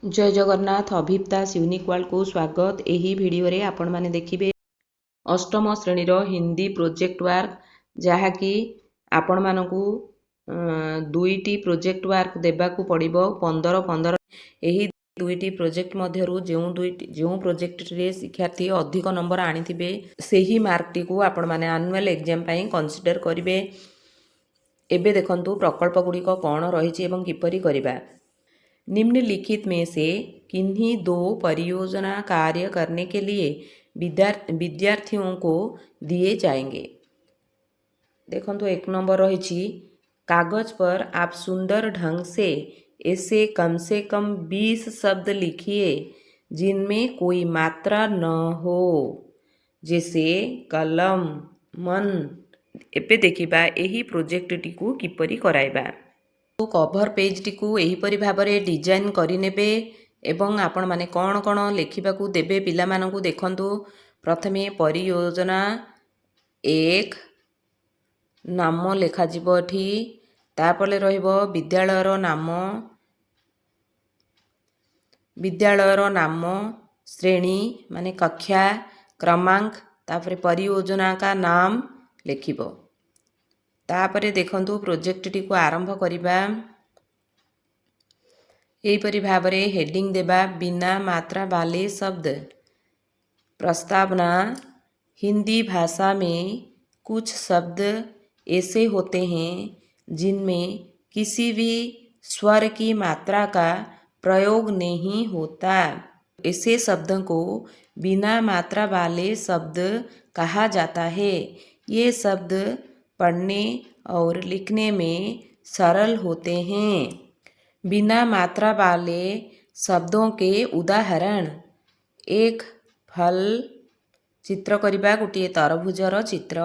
जय Jagannath अभिप्तास unique world को स्वागत। यही वीडियो रे आपण माने देखिबे अष्टम श्रेणीर हिंदी प्रोजेक्ट वर्क जहाँकि आपण मानकू दुईटी प्रोजेक्ट वर्क देबाकू पड़िबो 15-15। यही दुईटी प्रोजेक्ट मध्यरु जो प्रोजेक्ट रे शिक्षार्थी अधिक नंबर आनिथिबे सेही मार्क टी को आपण माने एनुअल एग्जाम पई कंसीडर करिवे। एबे देखंतु प्रकल्प गुडी को कोन रहिछि एवं किपरि करिबा। निम्नलिखित में से किन्हीं दो परियोजना कार्य करने के लिए विद्यार्थियों को दिए जाएंगे। देखो तो एक नंबर रही कागज पर आप सुंदर ढंग से ऐसे कम से कम 20 शब्द लिखिए जिनमें कोई मात्रा न हो, जैसे कलम मन। एबे देखिबा एही प्रोजेक्ट टी को किपरि कराइबा। तो कभर पेज टी को एहीपरि भाबरे डिजाइन करिनेबे एवं आपण माने कौन कौन लेखिबाकू देबे पिला मानकू देखंतु। प्रथमे परियोजना एक नाम लेखा जिवो एठी, तापले रहिबो विद्यालयर नाम, श्रेणी माने कक्षा, क्रमांक, तापरे परियोजना का नाम लेखिबो। तापरे देखंतु प्रोजेक्ट टी को आरंभ करिबा। एहीपरि भाबरे हेडिंग देबा बिना मात्रा वाले शब्द। प्रस्तावना हिंदी भाषा में कुछ शब्द ऐसे होते हैं जिनमें किसी भी स्वर की मात्रा का प्रयोग नहीं होता। ऐसे शब्दों को बिना मात्रा वाले शब्द कहा जाता है। ये शब्द पढ़ने और लिखने में सरल होते हैं। बिना मात्रा वाले शब्दों के उदाहरण, एक फल चित्र करिबा गोटे तरभुजर चित्र।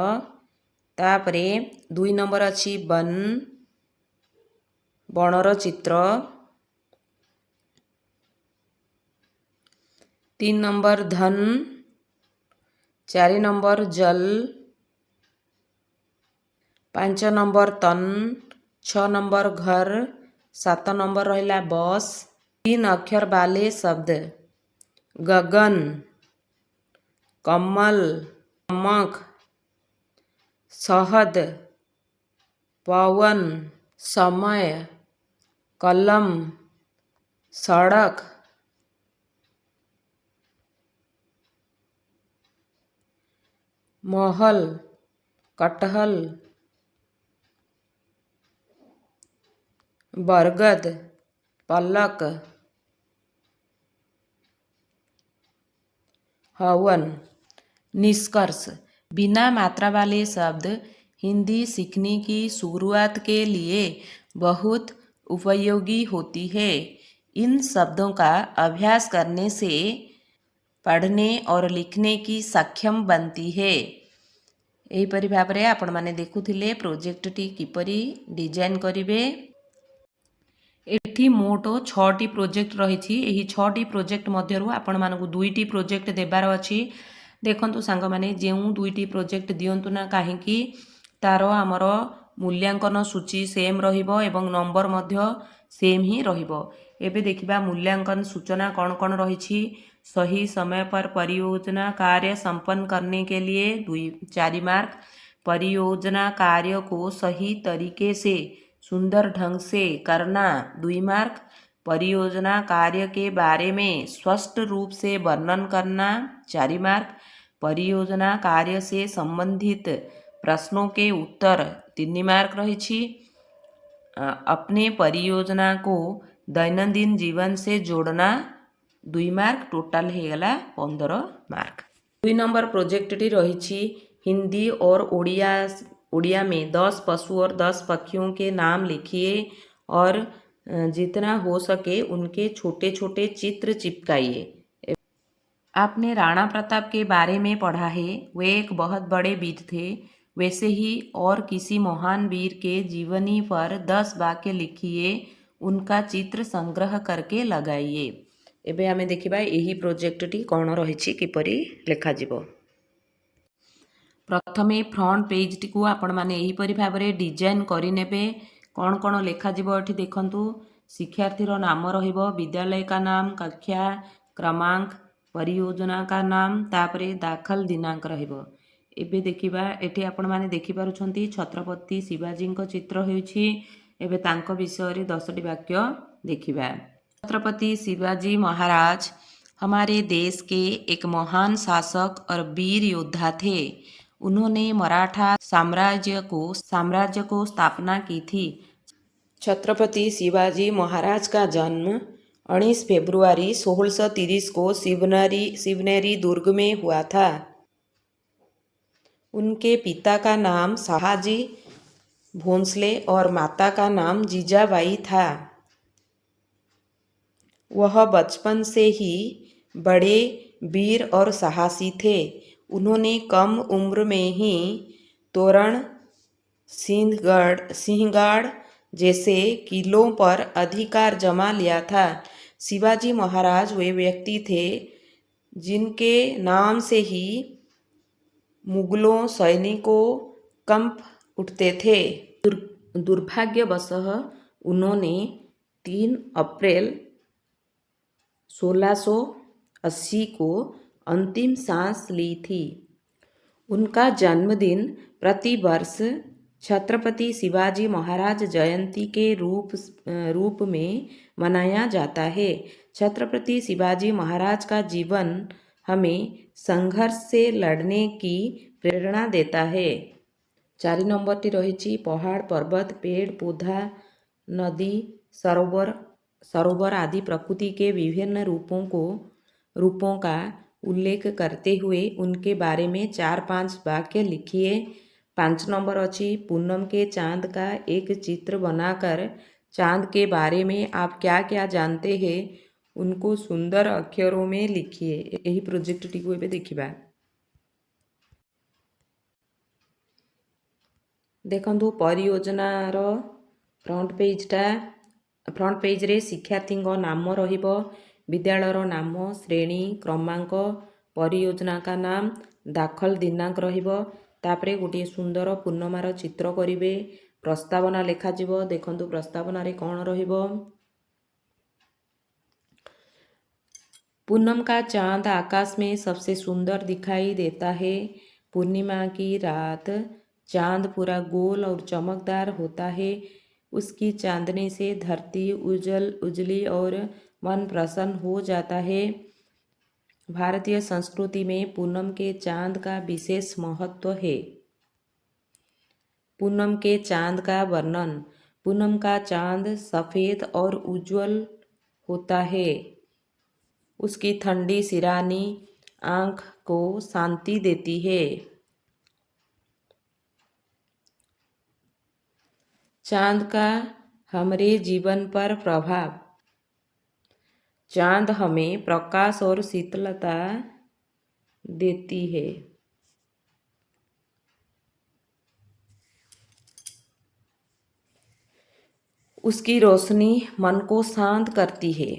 तापरे 2 नंबर अच्छी बनर चित्र। 3 नंबर धन। 4 नंबर जल। 5 नंबर तन। 6 नंबर घर। 7 नंबर रहिला बस। 3 अक्षर वाले शब्द गगन, कमल, नमक, शहद, पवन, समय, कलम, सड़क, महल, कटहल, बरगद, पलक, हवन। निष्कर्ष, बिना मात्रा वाले शब्द हिंदी सीखने की शुरुआत के लिए बहुत उपयोगी होती है। इन शब्दों का अभ्यास करने से पढ़ने और लिखने की सक्षम बनती है। एहीपरि भाबरे आपण माने देखुथिले प्रोजेक्ट टी किपरि डिजाइन करिवे। एठी मोट 6टी प्रोजेक्ट रही। यही 6टी प्रोजेक्ट मध्यरु आपण मानकू 2टी प्रोजेक्ट देबार अछि। देखंतु सांग माने जेउ 2टी प्रोजेक्ट दियंतु ना काहेकि तार आमर मूल्यांकन सूची सेम रहिबो एवं नंबर मध्य सेम ही रहिबो। एबे देखिबा मूल्यांकन सूचना कौन कौन रही। सही समय पर परियोजना कार्य संपन्न करने के लिए 4 मार्क। परियोजना कार्य को सही तरीके से सुंदर ढंग से करना 2 मार्क। परियोजना कार्य के बारे में स्पष्ट रूप से वर्णन करना 4 मार्क। परियोजना कार्य से संबंधित प्रश्नों के उत्तर 3 मार्क रही। अपने परियोजना को दैनंदिन जीवन से जोड़ना 2 मार्क। टोटल हो गला 15 मार्क। 2 नंबर प्रोजेक्ट टी रही हिंदी और उड़िया में 10 पशु और 10 पक्षियों के नाम लिखिए और जितना हो सके उनके छोटे छोटे चित्र चिपकाइए। आपने राणा प्रताप के बारे में पढ़ा है। वे एक बहुत बड़े वीर थे। वैसे ही और किसी महान वीर के जीवनी पर 10 वाक्य लिखिए, उनका चित्र संग्रह करके लगाइए। एबे आमे देखिबा एही प्रोजेक्ट टी कौन रही किपरि लेखा जिवो। प्रथमे फ्रंट पेज टी को आपण माने एहीपरि भाबरे डिजाइन करिनेबे। कौन कौन लेखा जिवो एठी देखंतु। शिक्षार्थीर नाम रहिबो, विद्यालय का नाम, कक्षा क्रमांक, परियोजना का नाम, तापरे दाखल दिनांक रहिबो। एबे देखिबा एठी आपण माने देखि पारुछंती छत्रपति शिवाजी को चित्र हेउछि। एबे तांको विषय रे 10टी वाक्य देखिबा। छत्रपति शिवाजी महाराज हमारे देश के एक महान शासक और वीर योद्धा थे। उन्होंने मराठा साम्राज्य को स्थापना की थी। छत्रपति शिवाजी महाराज का जन्म 19 फरवरी 1630 को शिवनेरी दुर्ग में हुआ था। उनके पिता का नाम शाहजी भोंसले और माता का नाम जीजाबाई था। वह बचपन से ही बड़े वीर और साहसी थे। उन्होंने कम उम्र में ही तोरण, सिंहगढ़ जैसे किलों पर अधिकार जमा लिया था। शिवाजी महाराज वे व्यक्ति थे जिनके नाम से ही मुगलों सैनिकों कंप उठते थे। दुर्भाग्यवश उन्होंने 3 अप्रैल 1680 को अंतिम सांस ली थी। उनका जन्मदिन प्रतिवर्ष छत्रपति शिवाजी महाराज जयंती के रूप में मनाया जाता है। छत्रपति शिवाजी महाराज का जीवन हमें संघर्ष से लड़ने की प्रेरणा देता है। 4 नंबरटी रही पहाड़, पर्वत, पेड़ पौधा, नदी, सरोवर आदि प्रकृति के विभिन्न रूपों का उल्लेख करते हुए उनके बारे में 4-5 वाक्य लिखिए। 5 नंबर अच्छी पूनम के चांद का एक चित्र बनाकर चांद के बारे में आप क्या क्या जानते हैं उनको सुंदर अक्षरों में लिखिए। यही प्रोजेक्ट टी को देखिबा। देखंतु परियोजनार फ्रंट पेज रे शिक्षार्थी नाम रहिबो, विद्यालयर नाम, श्रेणी, क्रमांक, परियोजना का नाम, दाखल दिनांक रहिबो। तापरे गोटे सुंदर पूर्णमार चित्र करिवे, प्रस्तावना लेखा जिवो। देखंतु प्रस्तावना रे कौन रहिबो। पूनम का चांद आकाश में सबसे सुंदर दिखाई देता है। पूर्णिमा की रात चांद पूरा गोल और चमकदार होता है। उसकी चांदनी से धरती उजली और मन प्रसन्न हो जाता है। भारतीय संस्कृति में पूनम के चांद का विशेष महत्व है। पूनम के चांद का वर्णन। पूनम का चांद सफ़ेद और उज्जवल होता है। उसकी ठंडी सिरानी आँख को शांति देती है। चांद का हमारे जीवन पर प्रभाव। चांद हमें प्रकाश और शीतलता देती है। उसकी रोशनी मन को शांत करती है।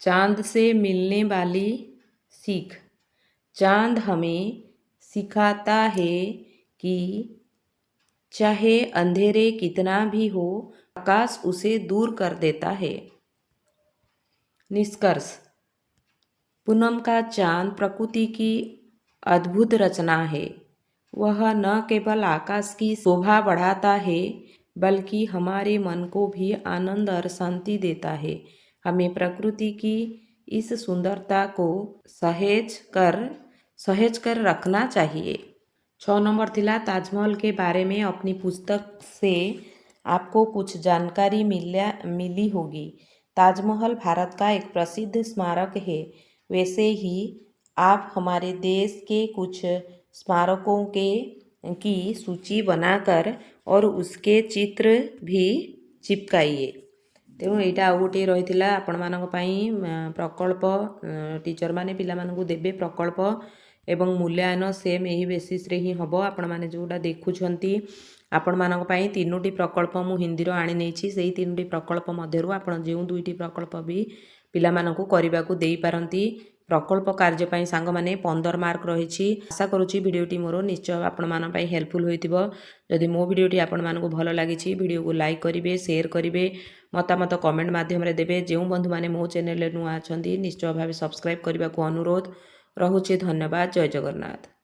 चांद से मिलने वाली सीख। चांद हमें सिखाता है कि चाहे अंधेरे कितना भी हो, आकाश उसे दूर कर देता है। निष्कर्ष। पूनम का चांद प्रकृति की अद्भुत रचना है। वह न केवल आकाश की शोभा बढ़ाता है बल्कि हमारे मन को भी आनंद और शांति देता है। हमें प्रकृति की इस सुंदरता को सहेज कर रखना चाहिए। 6 नंबर थिला ताजमहल के बारे में अपनी पुस्तक से आपको कुछ जानकारी मिली होगी। ताजमहल भारत का एक प्रसिद्ध स्मारक है। वैसे ही आप हमारे देश के कुछ स्मारकों की सूची बनाकर और उसके चित्र भी चिपकाइए। तेणु यहाँ गोटे रही आपण प्रकल्प टीचर माने पिला मानकु देबे प्रकल्प एवं मूल्यांकन सेम यही बेसिस रे ही हम। आपण माने जोटा देखुछंती आपण मानक पई 3टी प्रकल्प मु हिंदी रो आनी नेछि। सेही 3टी प्रकल्प मध्यरु आपण जेउ 2टी प्रकल्प भी पिला मानकु करिबाकु देई पारंती। प्रकल्प कार्य ପାଇଁ ସାଙ୍ଗମାନେ 15 ମାର୍କ ରହିଛି। ଆଶା କରୁଛି ଭିଡ଼ିଓଟି ମୋର ନିଶ୍ଚୟ ଆପଣମାନଙ୍କ ପାଇଁ ହେଲ୍ପଫୁଲ୍ ହୋଇଥିବ। ଯଦି ମୋ ଭିଡ଼ିଓଟି ଆପଣମାନଙ୍କୁ ଭଲ ଲାଗିଛି ଭିଡ଼ିଓକୁ ଲାଇକ୍ କରିବେ, ସେୟାର କରିବେ, ମତାମତ କମେଣ୍ଟ ମାଧ୍ୟମରେ ଦେବେ। ଯେଉଁ ବନ୍ଧୁମାନେ ମୋ ଚ୍ୟାନେଲରେ ନୂଆ ଅଛନ୍ତି ନିଶ୍ଚୟ ଭାବେ ସବସ୍କ୍ରାଇବ୍ କରିବାକୁ ଅନୁରୋଧ ରହୁଛି। ଧନ୍ୟବାଦ। ଜୟ ଜଗନ୍ନାଥ।